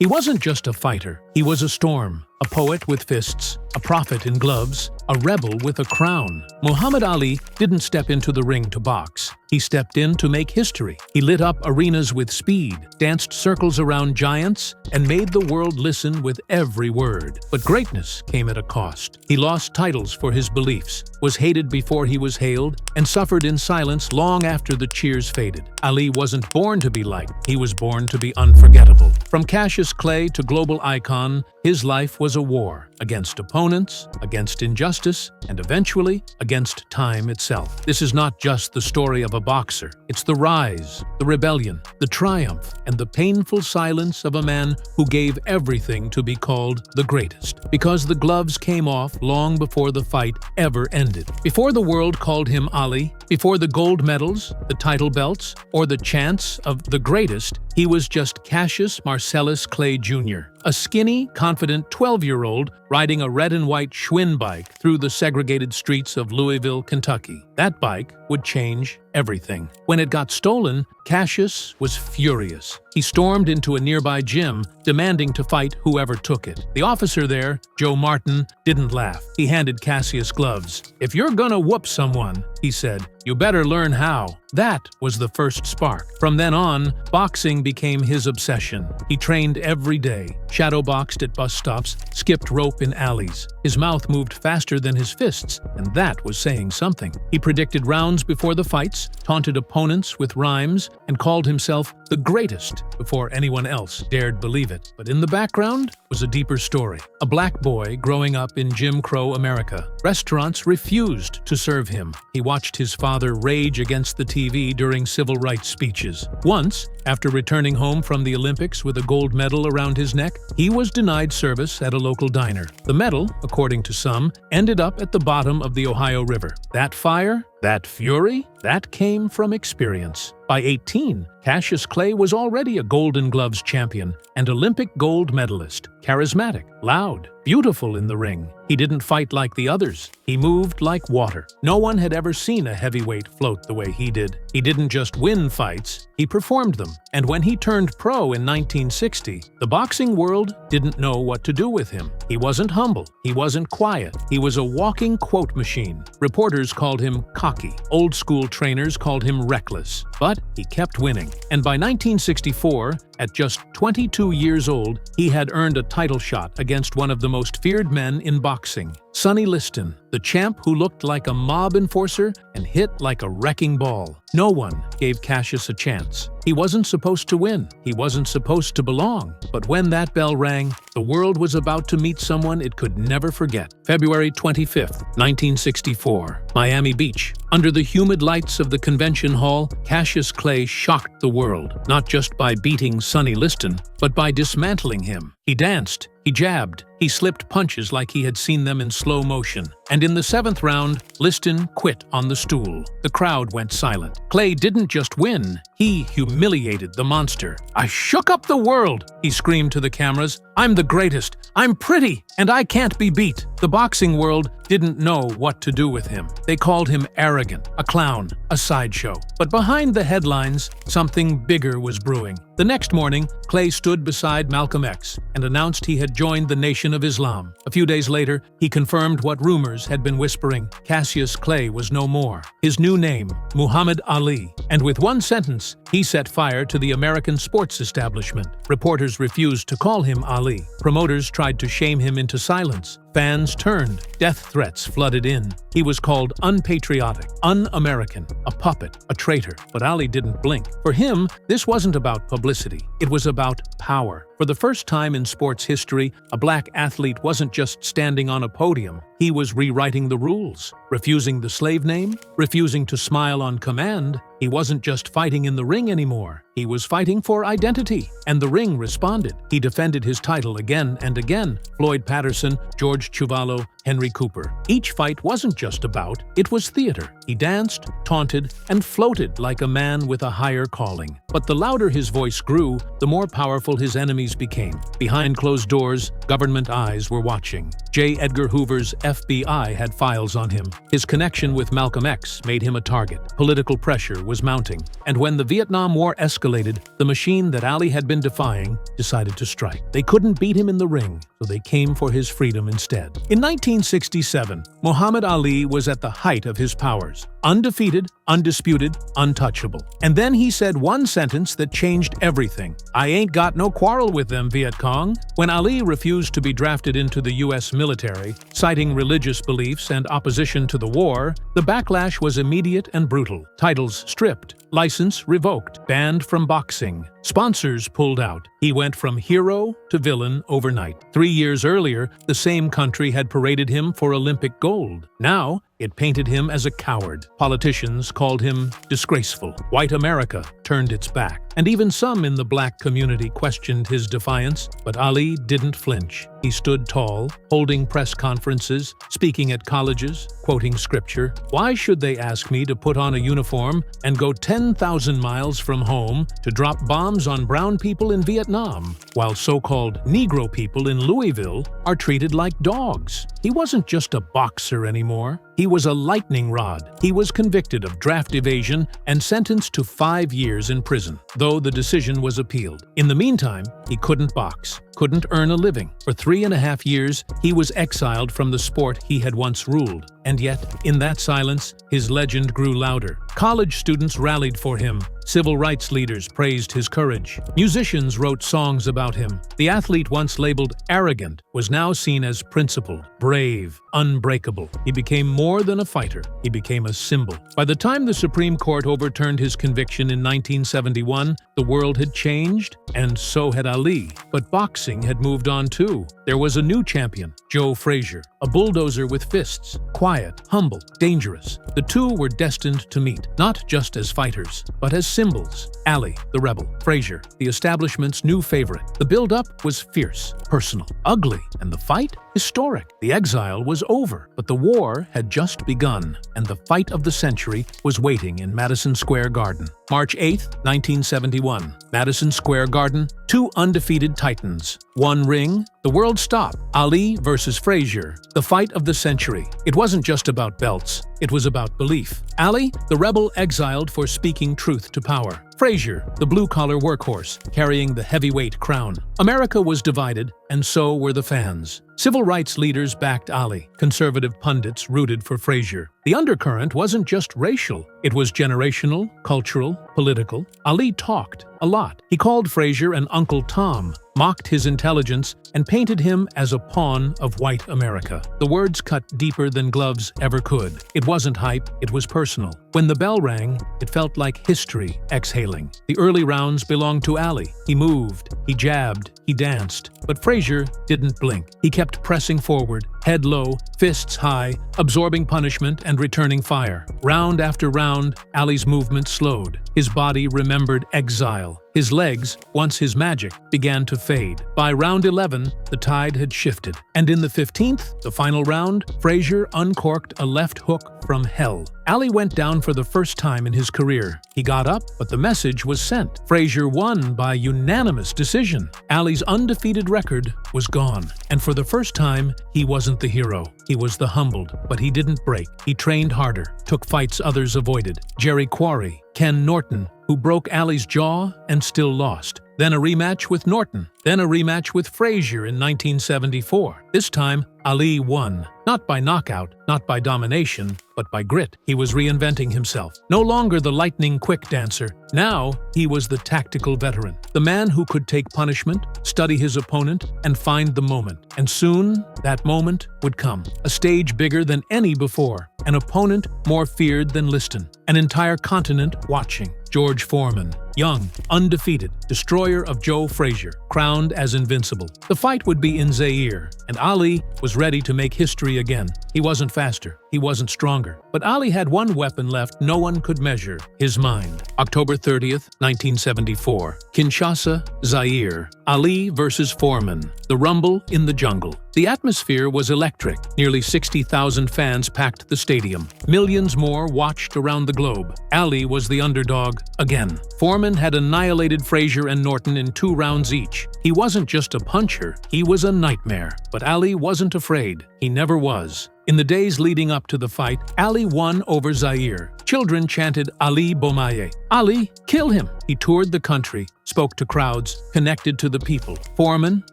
He wasn't just a fighter, he was a storm, a poet with fists, a prophet in gloves, a rebel with a crown. Muhammad Ali didn't step into the ring to box. He stepped in to make history. He lit up arenas with speed, danced circles around giants, and made the world listen with every word. But greatness came at a cost. He lost titles for his beliefs, was hated before he was hailed, and suffered in silence long after the cheers faded. Ali wasn't born to be liked, he was born to be unforgettable. From Cassius Clay to global icon, his life was a war against opponents, against injustice, and eventually against time itself. This is not just the story of a boxer. It's the rise, the rebellion, the triumph, and the painful silence of a man who gave everything to be called the greatest. Because the gloves came off long before the fight ever ended. Before the world called him Ali, before the gold medals, the title belts, or the chants of the greatest, he was just Cassius Marcellus Clay Jr., a skinny, confident 12-year-old riding a red and white Schwinn bike through the segregated streets of Louisville, Kentucky. That bike would change everything. When it got stolen, Cassius was furious. He stormed into a nearby gym, demanding to fight whoever took it. The officer there, Joe Martin, didn't laugh. He handed Cassius gloves. "If you're gonna whoop someone," he said, "you better learn how." That was the first spark. From then on, boxing became his obsession. He trained every day, shadowboxed at bus stops, skipped rope in alleys. His mouth moved faster than his fists, and that was saying something. He predicted rounds before the fights, taunted opponents with rhymes, and called himself the greatest before anyone else dared believe it. But in the background was a deeper story. A black boy growing up in Jim Crow America. Restaurants refused to serve him. He watched his father rage against the TV during civil rights speeches. Once, after returning home from the Olympics with a gold medal around his neck, he was denied service at a local diner. The medal, according to some, ended up at the bottom of the Ohio River. That fire, that fury, that came from experience. By 18, Cassius Clay was already a Golden Gloves champion and Olympic gold medalist. Charismatic, loud, beautiful in the ring. He didn't fight like the others. He moved like water. No one had ever seen a heavyweight float the way he did. He didn't just win fights, he performed them. And when he turned pro in 1960, the boxing world didn't know what to do with him. He wasn't humble. He wasn't quiet. He was a walking quote machine. Reporters called him cocky. Old school trainers called him reckless. But he kept winning. And by 1964, at just 22 years old, he had earned a title shot against one of the most feared men in boxing, Sonny Liston, the champ who looked like a mob enforcer and hit like a wrecking ball. No one gave Cassius a chance. He wasn't supposed to win. He wasn't supposed to belong. But when that bell rang, the world was about to meet someone it could never forget. February 25th, 1964, Miami Beach. Under the humid lights of the convention hall, Cassius Clay shocked the world, not just by beating Sonny Liston, but by dismantling him. He danced, he jabbed, he slipped punches like he had seen them in slow motion. And in the 7th round, Liston quit on the stool. The crowd went silent. Clay didn't just win, he humiliated the monster. "I shook up the world," he screamed to the cameras. "I'm the greatest. I'm pretty, and I can't be beat." The boxing world didn't know what to do with him. They called him arrogant, a clown, a sideshow. But behind the headlines, something bigger was brewing. The next morning, Clay stood beside Malcolm X and announced he had joined the Nation of Islam. A few days later, he confirmed what rumors had been whispering. Cassius Clay was no more. His new name, Muhammad Ali. And with one sentence, he set fire to the American sports establishment. Reporters refused to call him Ali. Promoters tried to shame him into silence. Fans turned. Death threats flooded in. He was called unpatriotic, un-American, a puppet, a traitor. But Ali didn't blink. For him, this wasn't about publicity. It was about power. For the first time in sports history, a black athlete wasn't just standing on a podium. He was rewriting the rules, refusing the slave name, refusing to smile on command. He wasn't just fighting in the ring anymore. He was fighting for identity, and the ring responded. He defended his title again and again. Floyd Patterson, George Chuvalo, Henry Cooper. Each fight wasn't just a bout, it was theater. He danced, taunted, and floated like a man with a higher calling. But the louder his voice grew, the more powerful his enemies became. Behind closed doors, government eyes were watching. J. Edgar Hoover's FBI had files on him. His connection with Malcolm X made him a target. Political pressure was mounting. And when the Vietnam War escalated, the machine that Ali had been defying decided to strike. They couldn't beat him in the ring, so they came for his freedom instead. In 1967, Muhammad Ali was at the height of his powers. Undefeated, undisputed, untouchable. And then he said one sentence that changed everything. "I ain't got no quarrel with them, Viet Cong." When Ali refused to be drafted into the U.S. military, citing religious beliefs and opposition to the war, the backlash was immediate and brutal. Titles stripped, license revoked, banned from boxing. Sponsors pulled out. He went from hero to villain overnight. 3 years earlier, the same country had paraded him for Olympic gold. Now, it painted him as a coward. Politicians called him disgraceful. White America turned its back. And even some in the black community questioned his defiance. But Ali didn't flinch. He stood tall, holding press conferences, speaking at colleges, quoting scripture. "Why should they ask me to put on a uniform and go 10,000 miles from home to drop bombs on brown people in Vietnam, while so-called Negro people in Louisville are treated like dogs?" He wasn't just a boxer anymore. He was a lightning rod. He was convicted of draft evasion and sentenced to 5 years in prison, though the decision was appealed. In the meantime, he couldn't box, couldn't earn a living. For 3.5 years, he was exiled from the sport he had once ruled. And yet, in that silence, his legend grew louder. College students rallied for him. Civil rights leaders praised his courage. Musicians wrote songs about him. The athlete once labeled arrogant was now seen as principled, brave, unbreakable. He became more than a fighter. He became a symbol. By the time the Supreme Court overturned his conviction in 1971, the world had changed, and so had Ali. But boxing had moved on too. There was a new champion, Joe Frazier, a bulldozer with fists, quiet, humble, dangerous. The two were destined to meet, not just as fighters, but as symbols. Ali, the rebel; Frazier, the establishment's new favorite. The build-up was fierce, personal, ugly, and the fight historic. The exile was over, but the war had just begun, and the fight of the century was waiting in Madison Square Garden. March 8, 1971. Madison Square Garden, two undefeated titans. One ring, the world stopped. Ali versus Frazier, the fight of the century. It wasn't just about belts, it was about belief. Ali, the rebel exiled for speaking truth to power. Frazier, the blue-collar workhorse, carrying the heavyweight crown. America was divided, and so were the fans. Civil rights leaders backed Ali. Conservative pundits rooted for Frazier. The undercurrent wasn't just racial. It was generational, cultural, political. Ali talked a lot. He called Frazier an Uncle Tom, mocked his intelligence, and painted him as a pawn of white America. The words cut deeper than gloves ever could. It wasn't hype, it was personal. When the bell rang, it felt like history exhaling. The early rounds belonged to Ali. He moved, he jabbed, he danced. But Frazier didn't blink. He kept pressing forward, head low, fists high, absorbing punishment and returning fire. Round after round, Ali's movement slowed. His body remembered exile. His legs, once his magic, began to fade. By round 11, the tide had shifted. And in the 15th, the final round, Frazier uncorked a left hook from hell. Ali went down for the first time in his career. He got up, but the message was sent. Frazier won by unanimous decision. Ali's undefeated record was gone. And for the first time, he wasn't the hero. He was the humbled, but he didn't break. He trained harder, took fights others avoided. Jerry Quarry, Ken Norton, who broke Ali's jaw and still lost. Then a rematch with Norton. Then a rematch with Frazier in 1974. This time, Ali won. Not by knockout, not by domination, but by grit. He was reinventing himself. No longer the lightning-quick dancer. Now, he was the tactical veteran. The man who could take punishment, study his opponent, and find the moment. And soon, that moment would come. A stage bigger than any before. An opponent more feared than Liston. An entire continent watching. George Foreman, young, undefeated, destroyer of Joe Frazier, crowned as invincible. The fight would be in Zaire, and Ali was ready to make history again. He wasn't faster, he wasn't stronger, but Ali had one weapon left no one could measure: his mind. October 30th, 1974. Kinshasa, Zaire. Ali versus Foreman. The rumble in the jungle. The atmosphere was electric. Nearly 60,000 fans packed the stadium. Millions more watched around the globe. Ali was the underdog again. Foreman had annihilated Frazier and Norton in 2 rounds each. He wasn't just a puncher, he was a nightmare. But Ali wasn't afraid. He never was. In the days leading up to the fight, Ali won over Zaire. Children chanted Ali Bomaye. Ali, kill him! He toured the country, spoke to crowds, connected to the people. Foreman,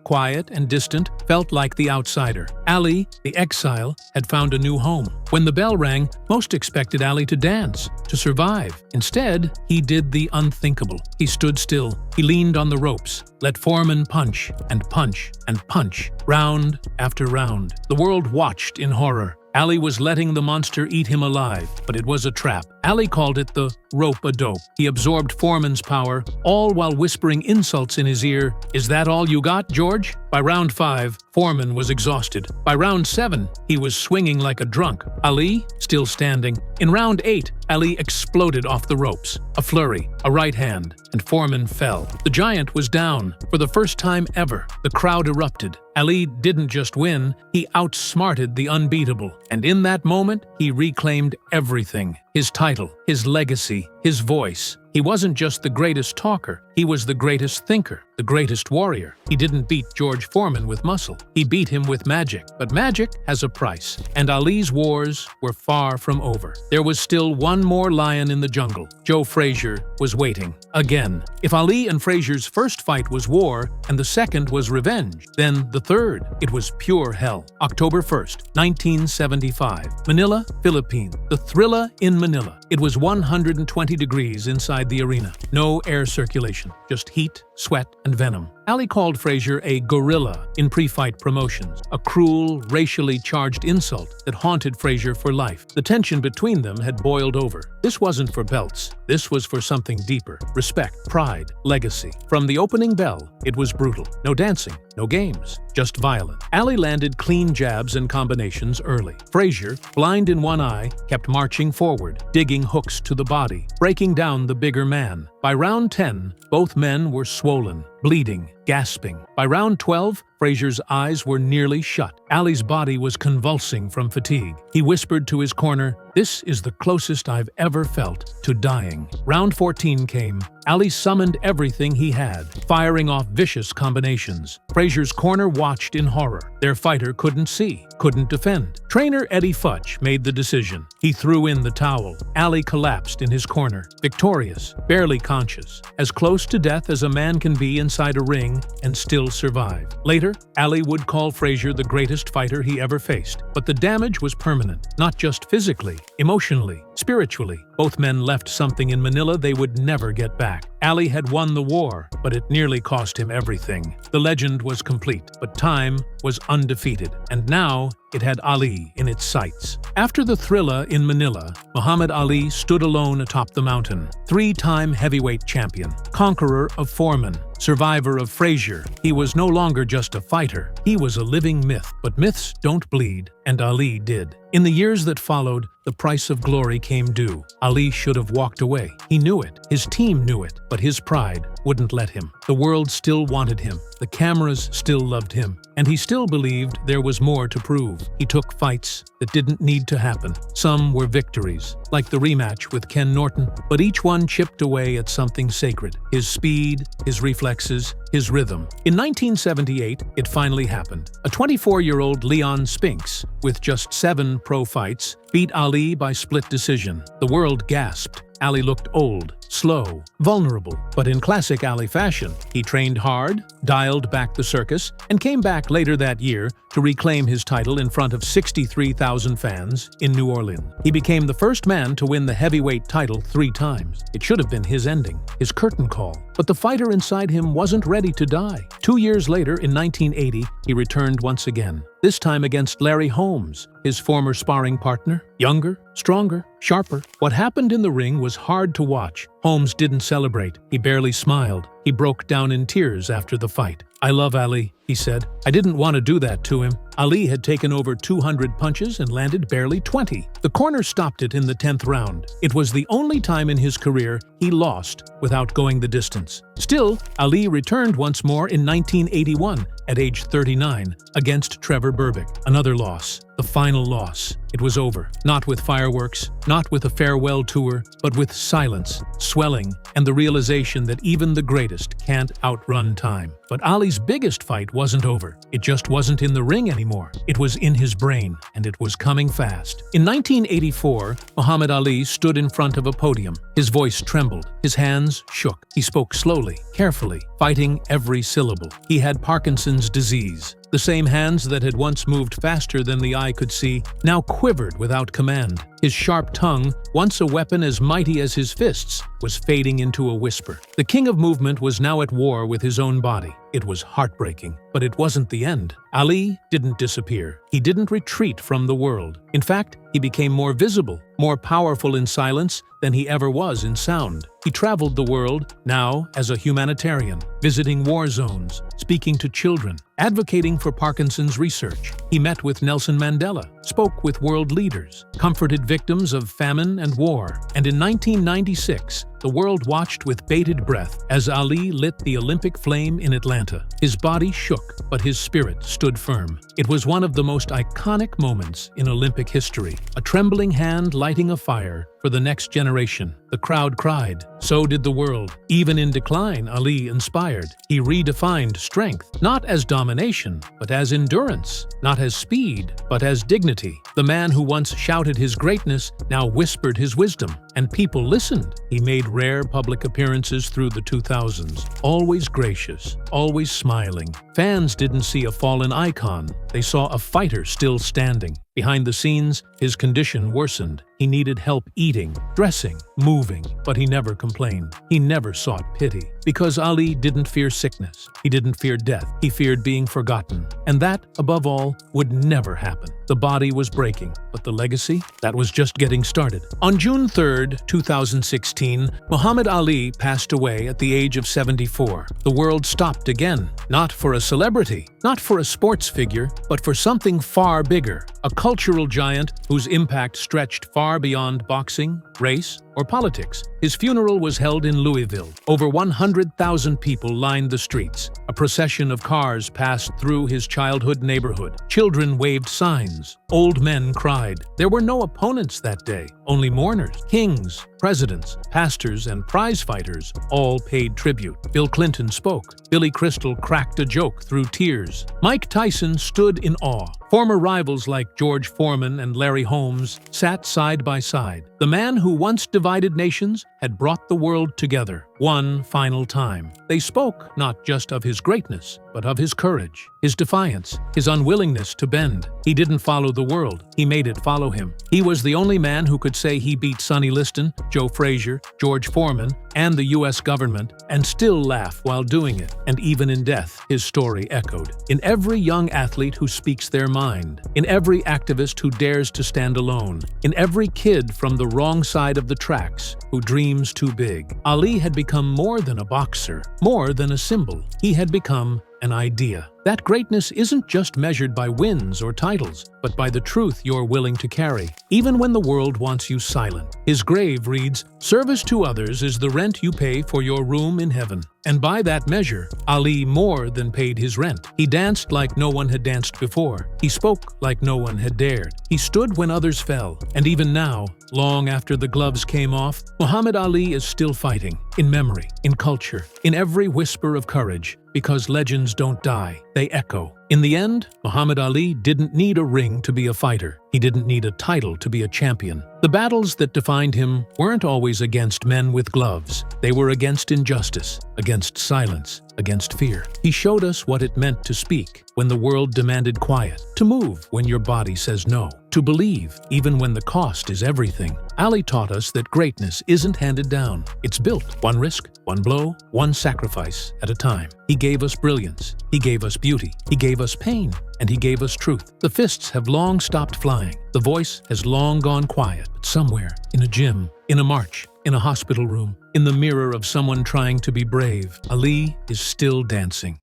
quiet and distant, felt like the outsider. Ali, the exile, had found a new home. When the bell rang, most expected Ali to dance, to survive. Instead, he did the unthinkable. He stood still. He leaned on the ropes, let Foreman punch and punch and punch, round after round. The world watched in horror. Ali was letting the monster eat him alive, but it was a trap. Ali called it the rope-a-dope. He absorbed Foreman's power, all while whispering insults in his ear. "Is that all you got, George?" By round 5, Foreman was exhausted. By round 7, he was swinging like a drunk. Ali, still standing. In round 8, Ali exploded off the ropes. A flurry, a right hand, and Foreman fell. The giant was down. For the first time ever, the crowd erupted. Ali didn't just win, he outsmarted the unbeatable. And in that moment, he reclaimed everything. His title, his legacy, his voice. He wasn't just the greatest talker, he was the greatest thinker, the greatest warrior. He didn't beat George Foreman with muscle, he beat him with magic. But magic has a price, and Ali's wars were far from over. There was still one more lion in the jungle. Joe Frazier was waiting. Again. If Ali and Frazier's first fight was war, and the second was revenge, then the third, it was pure hell. October 1st, 1975. Manila, Philippines. The Thrilla in Manila. It was 120 degrees inside the arena. No air circulation, just heat, sweat, and venom. Ali called Frazier a gorilla in pre-fight promotions, a cruel, racially charged insult that haunted Frazier for life. The tension between them had boiled over. This wasn't for belts. This was for something deeper: respect, pride, legacy. From the opening bell, it was brutal. No dancing, no games, just violent. Ali landed clean jabs and combinations early. Frazier, blind in one eye, kept marching forward, digging hooks to the body, breaking down the bigger man. By round 10, both men were swollen, bleeding, gasping. By round 12, Frazier's eyes were nearly shut. Ali's body was convulsing from fatigue. He whispered to his corner, "This is the closest I've ever felt to dying." Round 14 came. Ali summoned everything he had, firing off vicious combinations. Frazier's corner watched in horror. Their fighter couldn't see, couldn't defend. Trainer Eddie Futch made the decision. He threw in the towel. Ali collapsed in his corner, victorious, barely conscious, as close to death as a man can be inside a ring and still survive. Later, Ali would call Frazier the greatest fighter he ever faced. But the damage was permanent, not just physically, emotionally, spiritually. Both men left something in Manila they would never get back. Ali had won the war, but it nearly cost him everything. The legend was complete, but time was undefeated, and now it had Ali in its sights. After the Thrilla in Manila, Muhammad Ali stood alone atop the mountain. 3-time heavyweight champion, conqueror of Foreman, survivor of Frazier. He was no longer just a fighter, he was a living myth. But myths don't bleed, and Ali did. In the years that followed, the price of glory came due. Ali should have walked away. He knew it. His team knew it. But his pride wouldn't let him. The world still wanted him. The cameras still loved him. And he still believed there was more to prove. He took fights that didn't need to happen. Some were victories, like the rematch with Ken Norton, but each one chipped away at something sacred: his speed, his reflexes, his rhythm. In 1978, it finally happened. A 24-year-old Leon Spinks, with just 7 pro fights, beat Ali by split decision. The world gasped. Ali looked old, slow, vulnerable, but in classic Ali fashion, he trained hard, dialed back the circus, and came back later that year to reclaim his title in front of 63,000 fans in New Orleans. He became the first man to win the heavyweight title 3 times. It should have been his ending, his curtain call. But the fighter inside him wasn't ready to die. 2 years later, in 1980, he returned once again, this time against Larry Holmes, his former sparring partner. Younger, stronger, sharper. What happened in the ring was hard to watch, Holmes didn't celebrate. He barely smiled. He broke down in tears after the fight. "I love Ali," he said. "I didn't want to do that to him." Ali had taken over 200 punches and landed barely 20. The corner stopped it in the 10th round. It was the only time in his career he lost without going the distance. Still, Ali returned once more in 1981 at age 39 against Trevor Berbick. Another loss. The final loss. It was over. Not with fireworks, not with a farewell tour, but with silence, swelling, and the realization that even the greatest can't outrun time. But Ali's biggest fight wasn't over. It just wasn't in the ring anymore. It was in his brain, and it was coming fast. In 1984, Muhammad Ali stood in front of a podium. His voice trembled. His hands shook. He spoke slowly, carefully, fighting every syllable. He had Parkinson's disease. The same hands that had once moved faster than the eye could see now quivered without command. His sharp tongue, once a weapon as mighty as his fists, was fading into a whisper. The king of movement was now at war with his own body. It was heartbreaking, but it wasn't the end. Ali didn't disappear. He didn't retreat from the world. In fact, he became more visible, more powerful in silence than he ever was in sound. He traveled the world, now as a humanitarian, visiting war zones, speaking to children, advocating for Parkinson's research. He met with Nelson Mandela, spoke with world leaders, comforted victims of famine and war. And in 1996, the world watched with bated breath as Ali lit the Olympic flame in Atlanta. His body shook, but his spirit stood firm. It was one of the most iconic moments in Olympic history, a trembling hand lighting a fire for the next generation. The crowd cried. So did the world. Even in decline, Ali inspired. He redefined strength, not as domination, but as endurance, not as speed, but as dignity. The man who once shouted his greatness now whispered his wisdom, and people listened. He made rare public appearances through the 2000s, always gracious, always smiling. Fans didn't see a fallen icon. They saw a fighter still standing. Behind the scenes, his condition worsened. He needed help eating, dressing, moving, but he never complained. He never sought pity. Because Ali didn't fear sickness. He didn't fear death. He feared being forgotten. And that, above all, would never happen. The body was breaking, but the legacy? That was just getting started. On June 3rd, 2016, Muhammad Ali passed away at the age of 74. The world stopped again. Not for a celebrity, not for a sports figure, but for something far bigger. A cultural giant whose impact stretched far beyond boxing, race, or politics. His funeral was held in Louisville. Over 100,000 people lined the streets. A procession of cars passed through his childhood neighborhood. Children waved signs. Old men cried. There were no opponents that day, only mourners. Kings, presidents, pastors, and prize fighters all paid tribute. Bill Clinton spoke. Billy Crystal cracked a joke through tears. Mike Tyson stood in awe. Former rivals like George Foreman and Larry Holmes sat side by side. The man who once divided nations had brought the world together one final time. They spoke not just of his greatness, but of his courage, his defiance, his unwillingness to bend. He didn't follow the world. He made it follow him. He was the only man who could say he beat Sonny Liston, Joe Frazier, George Foreman, and the U.S. government, and still laugh while doing it. And even in death, his story echoed. In every young athlete who speaks their mind, in every activist who dares to stand alone, in every kid from the wrong side of the tracks who dreams too big, Ali had become more than a boxer, more than a symbol. He had become an idea. That greatness isn't just measured by wins or titles, but by the truth you're willing to carry, even when the world wants you silent. His grave reads, "Service to others is the rent you pay for your room in heaven." And by that measure, Ali more than paid his rent. He danced like no one had danced before. He spoke like no one had dared. He stood when others fell. And even now, long after the gloves came off, Muhammad Ali is still fighting, in memory, in culture, in every whisper of courage, because legends don't die, they echo. In the end, Muhammad Ali didn't need a ring to be a fighter. He didn't need a title to be a champion. The battles that defined him weren't always against men with gloves. They were against injustice, against silence, against fear. He showed us what it meant to speak when the world demanded quiet, to move when your body says no, to believe even when the cost is everything. Ali taught us that greatness isn't handed down. It's built, one risk, one blow, one sacrifice at a time. He gave us brilliance. He gave us beauty. He gave us pain. And he gave us truth. The fists have long stopped flying. The voice has long gone quiet. But somewhere, in a gym, in a march, In a hospital room, in the mirror of someone trying to be brave, Ali is still dancing.